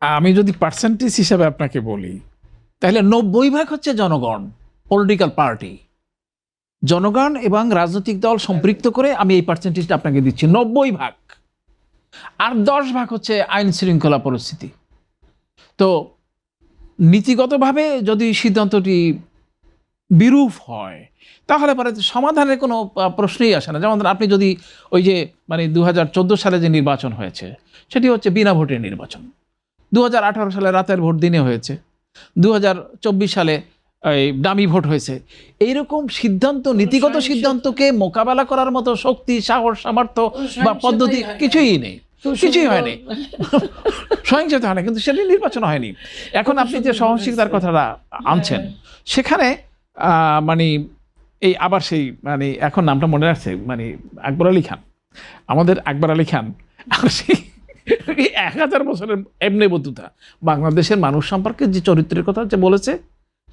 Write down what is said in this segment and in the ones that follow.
আমি যদি পার্সেন্টেজ হিসাবে আপনাকে বলি, তাহলে 90% হচ্ছে জনগণ, পলিটিক্যাল পার্টি, জনগণ এবং রাজনৈতিক দল সম্পৃক্ত করে আমি এই পার্সেন্টেজটা আপনাকে দিচ্ছি 90%। আর 10% হচ্ছে আইন শৃঙ্খলা পরিস্থিতি। তো নীতিগতভাবে যদি সিদ্ধান্তটি বিরূপ হয় তাহলে পরে সমাধানের কোনো প্রশ্নই আসে না। যেমন আপনি যদি ওই যে 2014 সালে যে নির্বাচন হয়েছে সেটি হচ্ছে বিনা ভোটের নির্বাচন, 2018 সালে রাতের ভোট দিনে হয়েছে, 2024 সালে এই দামি ভোট হয়েছে। এইরকম সিদ্ধান্ত, নীতিগত সিদ্ধান্তকে মোকাবেলা করার মতো শক্তি, সাহস, সামর্থ্য বা পদ্ধতি কিছুই নেই, কিছুই হয়নি। সহিংসতা হয়নি, কিন্তু সেটি নির্বাচন হয়নি। এখন আপনি যে সহনশীলতার কথাটা আনছেন সেখানে এই আবার সেই এখন নামটা মনে রাখছে, আকবর আলী খান, আমাদের আকবর আলী খান, আর সেই 1000 বছরের এমনি বদ্ধতা বাংলাদেশের মানুষ সম্পর্কে যে চরিত্রের কথা যে বলেছে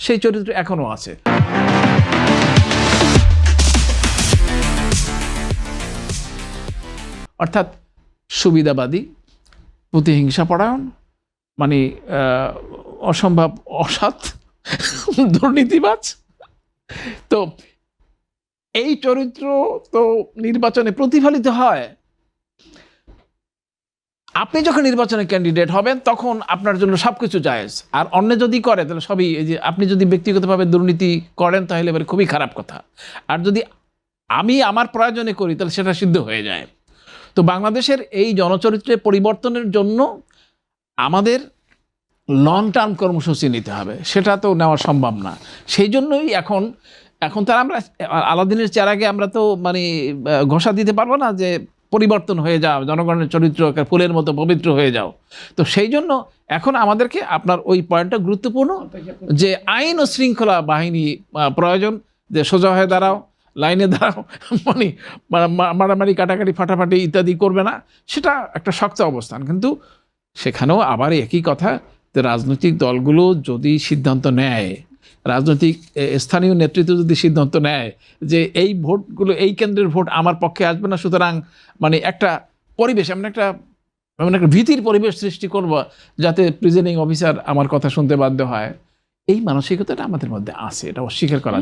সেই চরিত্র এখনো আছে। অর্থাৎ সুবিধাবাদী, প্রতিহিংসা পরায়ণ, অসম্ভব অসৎ, দুর্নীতিবাজ। তো এই চরিত্র তো নির্বাচনে প্রতিফলিত হয়। আপনি যখন নির্বাচনে ক্যান্ডিডেট হবেন তখন আপনার জন্য সবকিছু জায়েজ, আর অন্য যদি করে তাহলে সবই, এই যে আপনি যদি ব্যক্তিগতভাবে দুর্নীতি করেন তাহলে এবার খুবই খারাপ কথা, আর যদি আমি আমার প্রয়োজনে করি তাহলে সেটা সিদ্ধ হয়ে যায়। তো বাংলাদেশের এই জনচরিত্রের পরিবর্তনের জন্য আমাদের লং টার্ম কর্মসূচি নিতে হবে, সেটা তো নেওয়া সম্ভব না। সেই জন্যই এখন তার আমরা আলাদিনের চেরাগে আমরা তো ঘোষা দিতে পারবো না যে পরিবর্তন হয়ে যাও, জনগণের চরিত্র ফুলের মতো পবিত্র হয়ে যাও। তো সেই জন্য এখন আমাদেরকে আপনার ওই পয়েন্টটা গুরুত্বপূর্ণ যে আইন ও শৃঙ্খলা বাহিনী প্রয়োজন, যে সোজা হয়ে দাঁড়াও, লাইনে দাঁড়াও, মারামারি, কাটাকাটি, ফাটাফাটি ইত্যাদি করবে না, সেটা একটা শক্ত অবস্থান। কিন্তু সেখানেও আবার একই কথা, যে রাজনৈতিক দলগুলো যদি সিদ্ধান্ত নেয়, রাজনৈতিক স্থানীয় নেতৃত্ব যদি সিদ্ধান্ত নেয় যে এই ভোটগুলো, এই কেন্দ্রের ভোট আমার পক্ষে আসবে না, সুতরাং একটা পরিবেশ, একটা ভীতির পরিবেশ সৃষ্টি করব যাতে প্রিজাইডিং অফিসার আমার কথা শুনতে বাধ্য হয়, এই মানসিকতাটা আমাদের মধ্যে আছে, এটা অস্বীকার করা